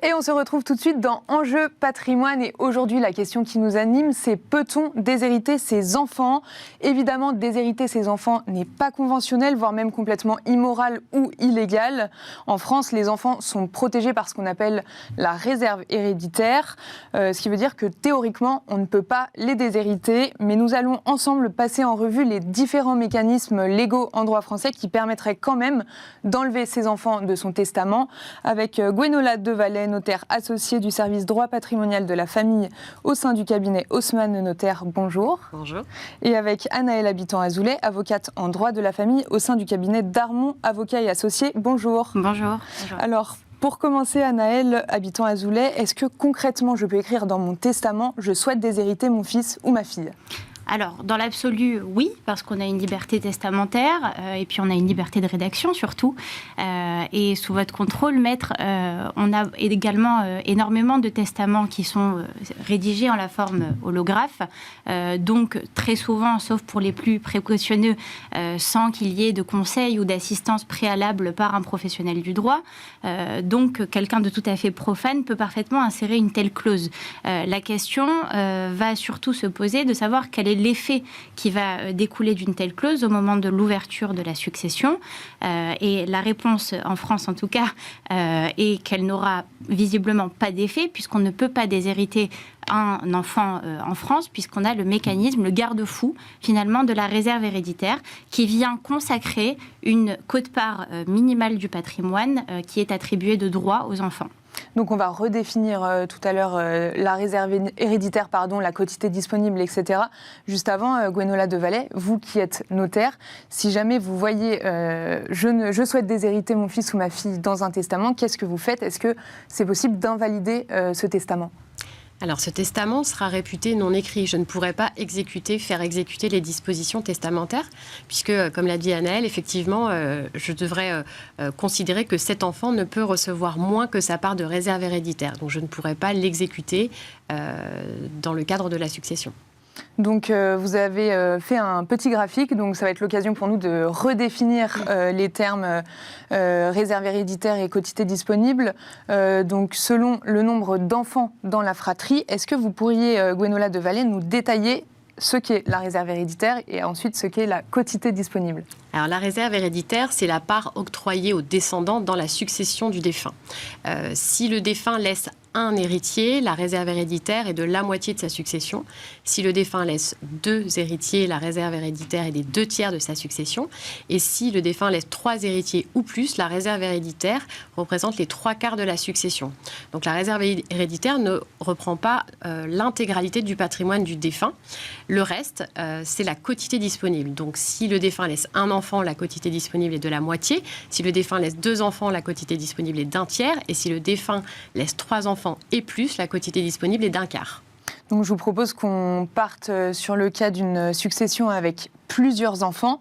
Et on se retrouve tout de suite dans Enjeu patrimoine. Et aujourd'hui, la question qui nous anime, c'est peut-on déshériter ses enfants ? Évidemment, déshériter ses enfants n'est pas conventionnel, voire même complètement immoral ou illégal. En France, les enfants sont protégés par ce qu'on appelle la réserve héréditaire, ce qui veut dire que théoriquement, on ne peut pas les déshériter. Mais nous allons ensemble passer en revue les différents mécanismes légaux en droit français qui permettraient quand même d'enlever ses enfants de son testament. Avec Gwénola Devalet, notaire associé du service droit patrimonial de la famille au sein du cabinet Haussmann Notaire. Bonjour. Bonjour. Et avec Anaëlle Habitant-Azoulay, avocate en droit de la famille au sein du cabinet Darmon Avocats et Associés. Bonjour. Bonjour. Alors, pour commencer, Anaëlle Habitant-Azoulay, est-ce que concrètement je peux écrire dans mon testament « Je souhaite déshériter mon fils ou ma fille » ? Alors, dans l'absolu, oui, parce qu'on a une liberté testamentaire et puis on a une liberté de rédaction surtout. Et sous votre contrôle, maître, on a également énormément de testaments qui sont rédigés en la forme holographe. Donc, très souvent, sauf pour les plus précautionneux, sans qu'il y ait de conseil ou d'assistance préalable par un professionnel du droit. Donc, quelqu'un de tout à fait profane peut parfaitement insérer une telle clause. La question va surtout se poser de savoir quel est l'effet qui va découler d'une telle clause au moment de l'ouverture de la succession. Et la réponse, en France en tout cas, est qu'elle n'aura visiblement pas d'effet, puisqu'on ne peut pas déshériter un enfant en France, puisqu'on a le mécanisme, le garde-fou, finalement, de la réserve héréditaire, qui vient consacrer une quote-part minimale du patrimoine qui est attribuée de droit aux enfants. Donc on va redéfinir tout à l'heure la réserve héréditaire, la quotité disponible, etc. Juste avant, Gwénola Devalet, vous qui êtes notaire, si jamais vous voyez je souhaite déshériter mon fils ou ma fille dans un testament, qu'est-ce que vous faites ? Est-ce que c'est possible d'invalider ce testament ? Alors, ce testament sera réputé non écrit. Je ne pourrai pas faire exécuter les dispositions testamentaires, puisque, comme l'a dit Anaëlle, effectivement, je devrais considérer que cet enfant ne peut recevoir moins que sa part de réserve héréditaire. Donc, je ne pourrai pas l'exécuter dans le cadre de la succession. Donc, vous avez fait un petit graphique, donc ça va être l'occasion pour nous de redéfinir les termes réserve héréditaire et quotité disponible. Donc, selon le nombre d'enfants dans la fratrie, est-ce que vous pourriez, Gwénola Devalet, nous détailler ce qu'est la réserve héréditaire et ensuite ce qu'est la quotité disponible ? Alors, la réserve héréditaire, c'est la part octroyée aux descendants dans la succession du défunt. Si le défunt laisse un héritier, la réserve héréditaire est de la moitié de sa succession. Si le défunt laisse 2 héritiers, la réserve héréditaire est des 2/3 de sa succession. Et si le défunt laisse 3 héritiers ou plus, la réserve héréditaire représente les 3/4 de la succession. Donc la réserve héréditaire ne reprend pas l'intégralité du patrimoine du défunt. Le reste, c'est la quotité disponible. Donc si le défunt laisse un enfant, la quotité disponible est de la moitié. Si le défunt laisse 2 enfants, la quotité disponible est d'1/3. Et si le défunt laisse 3 enfants et plus, la quotité disponible est d'1/4. Donc je vous propose qu'on parte sur le cas d'une succession avec plusieurs enfants.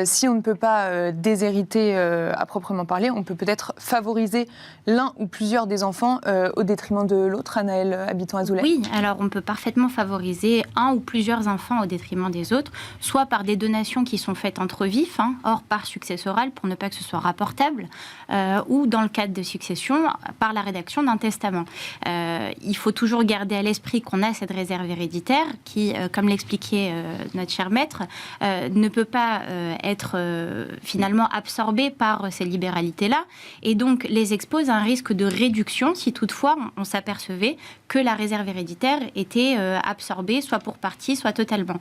Si on ne peut pas déshériter à proprement parler, on peut peut-être favoriser l'un ou plusieurs des enfants au détriment de l'autre. Anaëlle Habitant-Azoulay. Oui, alors on peut parfaitement favoriser un ou plusieurs enfants au détriment des autres, soit par des donations qui sont faites entre vifs, hors part successorale pour ne pas que ce soit rapportable, ou dans le cadre de succession, par la rédaction d'un testament. Il faut toujours garder à l'esprit qu'on a cette réserve héréditaire qui, comme l'expliquait notre cher maître, ne peut pas être finalement absorbée par ces libéralités-là et donc les expose à un risque de réduction si toutefois on s'apercevait que la réserve héréditaire était absorbée soit pour partie, soit totalement.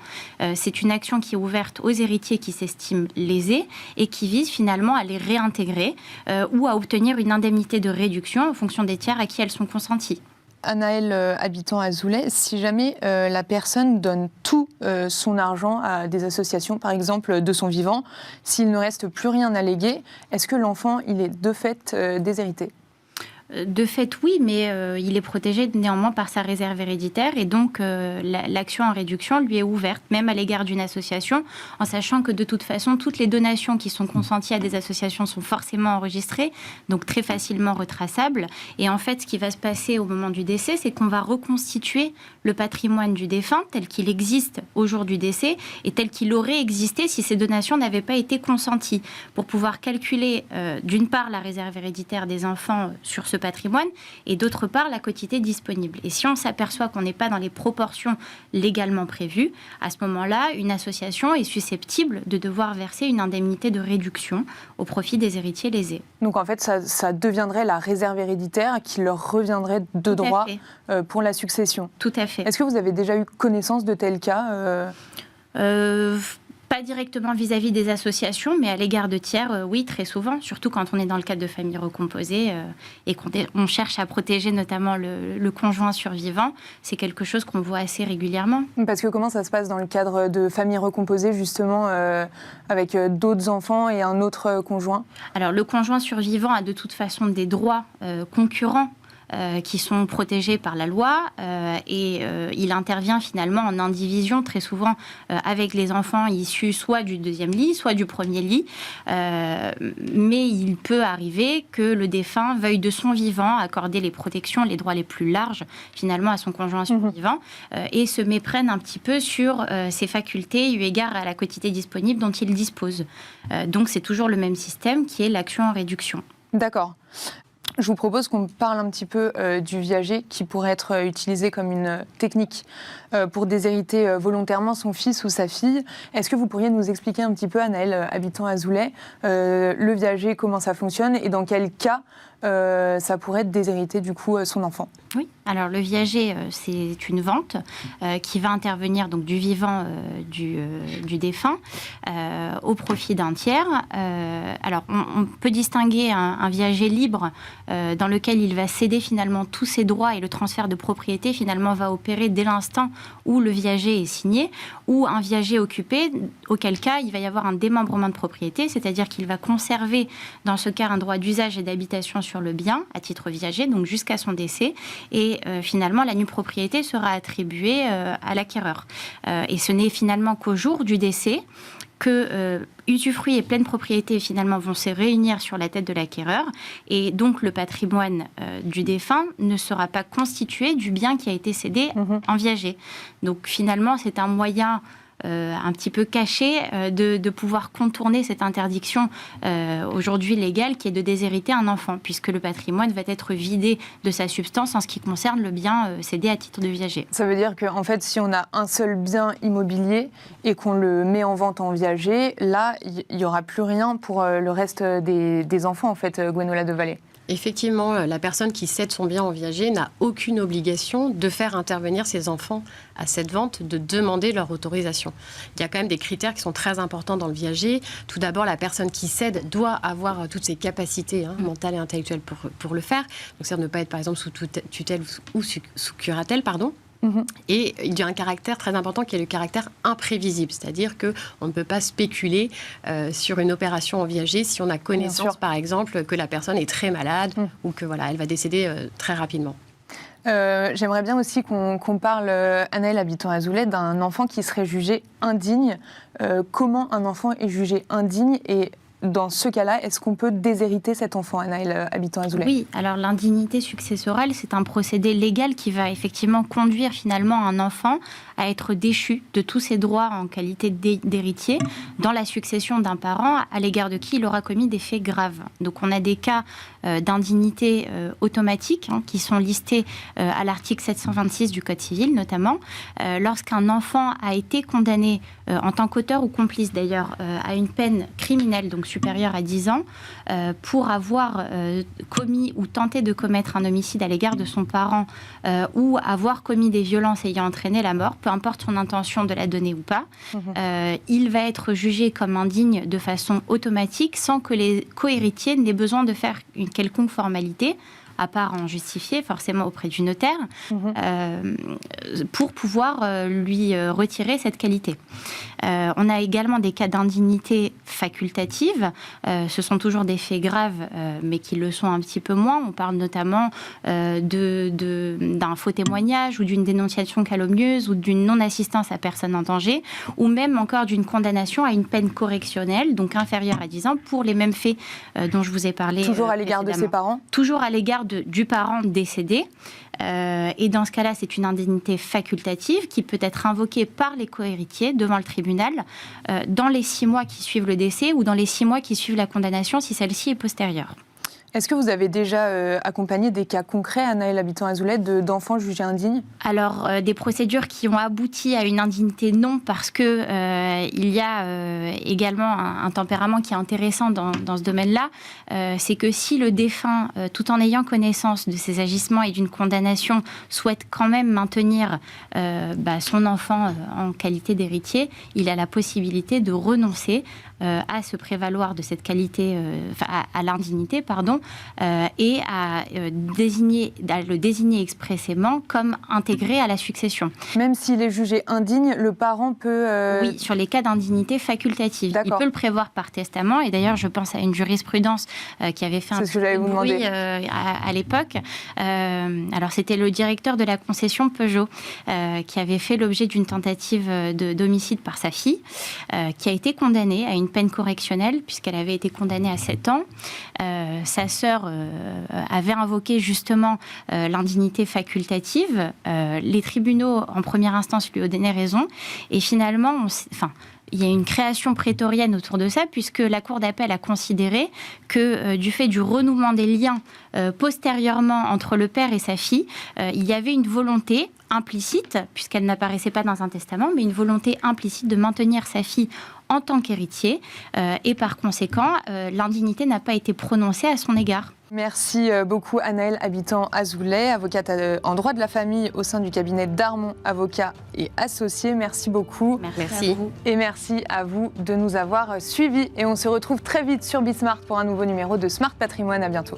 C'est une action qui est ouverte aux héritiers qui s'estiment lésés et qui vise finalement à les réintégrer ou à obtenir une indemnité de réduction en fonction des tiers à qui elles sont consenties. Anaëlle Habitant-Azoulay, si jamais la personne donne tout son argent à des associations, par exemple de son vivant, s'il ne reste plus rien à léguer, est-ce que l'enfant il est de fait déshérité ? De fait, oui, mais il est protégé néanmoins par sa réserve héréditaire et donc l'action en réduction lui est ouverte, même à l'égard d'une association, en sachant que de toute façon, toutes les donations qui sont consenties à des associations sont forcément enregistrées, donc très facilement retraçables. Et en fait, ce qui va se passer au moment du décès, c'est qu'on va reconstituer le patrimoine du défunt tel qu'il existe au jour du décès et tel qu'il aurait existé si ces donations n'avaient pas été consenties, pour pouvoir calculer d'une part la réserve héréditaire des enfants sur ce patrimoine, et d'autre part, la quotité disponible. Et si on s'aperçoit qu'on n'est pas dans les proportions légalement prévues, à ce moment-là, une association est susceptible de devoir verser une indemnité de réduction au profit des héritiers lésés. Donc en fait, ça deviendrait la réserve héréditaire qui leur reviendrait de droit pour la succession. Tout à fait. Est-ce que vous avez déjà eu connaissance de tels cas Pas directement vis-à-vis des associations, mais à l'égard de tiers, oui, très souvent, surtout quand on est dans le cadre de familles recomposées et qu'on cherche à protéger notamment le conjoint survivant. C'est quelque chose qu'on voit assez régulièrement. Parce que comment ça se passe dans le cadre de familles recomposées, justement, avec d'autres enfants et un autre conjoint ? Alors, le conjoint survivant a de toute façon des droits concurrents qui sont protégés par la loi et il intervient finalement en indivision très souvent avec les enfants issus soit du deuxième lit, soit du premier lit. Mais il peut arriver que le défunt veuille de son vivant accorder les protections, les droits les plus larges finalement à son conjoint survivant et se méprenne un petit peu sur ses facultés eu égard à la quotité disponible dont il dispose. Donc c'est toujours le même système qui est l'action en réduction. D'accord. Je vous propose qu'on parle un petit peu du viager qui pourrait être utilisé comme une technique pour déshériter volontairement son fils ou sa fille. Est-ce que vous pourriez nous expliquer un petit peu, Anaëlle, habitant Azoulay, le viager, comment ça fonctionne et dans quel cas ça pourrait déshériter du coup son enfant ? Oui, alors le viager, c'est une vente qui va intervenir donc du vivant du défunt au profit d'un tiers. Alors on peut distinguer un viager libre dans lequel il va céder finalement tous ses droits et le transfert de propriété finalement va opérer dès l'instant où le viager est signé, ou un viager occupé, auquel cas il va y avoir un démembrement de propriété, c'est-à-dire qu'il va conserver dans ce cas un droit d'usage et d'habitation sur le bien à titre viager, donc jusqu'à son décès, et finalement la nue propriété sera attribuée à l'acquéreur. Et ce n'est finalement qu'au jour du décès que usufruit et pleine propriété finalement vont se réunir sur la tête de l'acquéreur et donc le patrimoine du défunt ne sera pas constitué du bien qui a été cédé en viager. Donc finalement c'est un moyen un petit peu caché de pouvoir contourner cette interdiction aujourd'hui légale qui est de déshériter un enfant puisque le patrimoine va être vidé de sa substance en ce qui concerne le bien cédé à titre de viager. Ça veut dire qu'en fait si on a un seul bien immobilier et qu'on le met en vente en viager, là il n'y aura plus rien pour le reste des enfants en fait, Gwenola de Vallée. Effectivement, la personne qui cède son bien en viager n'a aucune obligation de faire intervenir ses enfants à cette vente, de demander leur autorisation. Il y a quand même des critères qui sont très importants dans le viager. Tout d'abord, la personne qui cède doit avoir toutes ses capacités mentales et intellectuelles pour le faire. Donc, c'est-à-dire ne pas être, par exemple, sous tutelle ou sous curatelle, pardon. Et il y a un caractère très important qui est le caractère imprévisible, c'est-à-dire qu'on ne peut pas spéculer sur une opération en viager si on a connaissance, par exemple, que la personne est très malade ou que voilà, elle va décéder très rapidement. J'aimerais bien aussi qu'on parle, Anaëlle, habitant Azoulay, d'un enfant qui serait jugé indigne. Comment un enfant est jugé indigne et dans ce cas-là, est-ce qu'on peut déshériter cet enfant, Anaëlle, habitant Azoulay ? Oui, alors l'indignité successorale, c'est un procédé légal qui va effectivement conduire finalement un enfant à être déchu de tous ses droits en qualité d'héritier dans la succession d'un parent à l'égard de qui il aura commis des faits graves. Donc on a des cas d'indignité automatique qui sont listés à l'article 726 du Code civil notamment. Lorsqu'un enfant a été condamné en tant qu'auteur ou complice d'ailleurs à une peine criminelle, donc supérieure à 10 ans, pour avoir commis ou tenté de commettre un homicide à l'égard de son parent ou avoir commis des violences ayant entraîné la mort, peu importe son intention de la donner ou pas, il va être jugé comme indigne de façon automatique sans que les cohéritiers n'aient besoin de faire une quelconque formalité, à part en justifier forcément auprès du notaire, pour pouvoir lui retirer cette qualité. On a également des cas d'indignité facultative. Ce sont toujours des faits graves, mais qui le sont un petit peu moins. On parle notamment d'un faux témoignage ou d'une dénonciation calomnieuse ou d'une non-assistance à personne en danger, ou même encore d'une condamnation à une peine correctionnelle, donc inférieure à 10 ans, pour les mêmes faits dont je vous ai parlé. Toujours à l'égard de ses parents ? Toujours à l'égard du parent décédé. Et dans ce cas-là, c'est une indemnité facultative qui peut être invoquée par les cohéritiers devant le tribunal dans les 6 mois qui suivent le décès ou dans les 6 mois qui suivent la condamnation si celle-ci est postérieure. Est-ce que vous avez déjà accompagné des cas concrets, Anaëlle Habitant-Azoulay, d'enfants jugés indignes? Alors, des procédures qui ont abouti à une indignité, non, parce que il y a également un tempérament qui est intéressant dans ce domaine-là. C'est que si le défunt, tout en ayant connaissance de ses agissements et d'une condamnation, souhaite quand même maintenir son enfant en qualité d'héritier, il a la possibilité de renoncer à se prévaloir de cette qualité, à l'indignité, pardon, et à le désigner expressément comme intégré à la succession. Même s'il est jugé indigne, le parent peut... Oui, sur les cas d'indignité facultative. Il peut le prévoir par testament, et d'ailleurs je pense à une jurisprudence qui avait fait un petit peu de bruit à l'époque. Alors c'était le directeur de la concession Peugeot qui avait fait l'objet d'une tentative d'homicide par sa fille, qui a été condamnée à une peine correctionnelle puisqu'elle avait été condamnée à 7 ans. Sa sœur avait invoqué justement l'indignité facultative. Les tribunaux en première instance lui ont donné raison et finalement, il y a une création prétorienne autour de ça, puisque la Cour d'appel a considéré que du fait du renouement des liens postérieurement entre le père et sa fille, il y avait une volonté implicite, puisqu'elle n'apparaissait pas dans un testament, mais une volonté implicite de maintenir sa fille en tant qu'héritier, et par conséquent, l'indignité n'a pas été prononcée à son égard. Merci beaucoup Anaëlle Habitant-Azoulay, avocate en droit de la famille au sein du cabinet Darmon Avocats et Associés. Merci beaucoup. Merci. À vous. Et merci à vous de nous avoir suivis. Et on se retrouve très vite sur Bismart pour un nouveau numéro de Smart Patrimoine. À bientôt.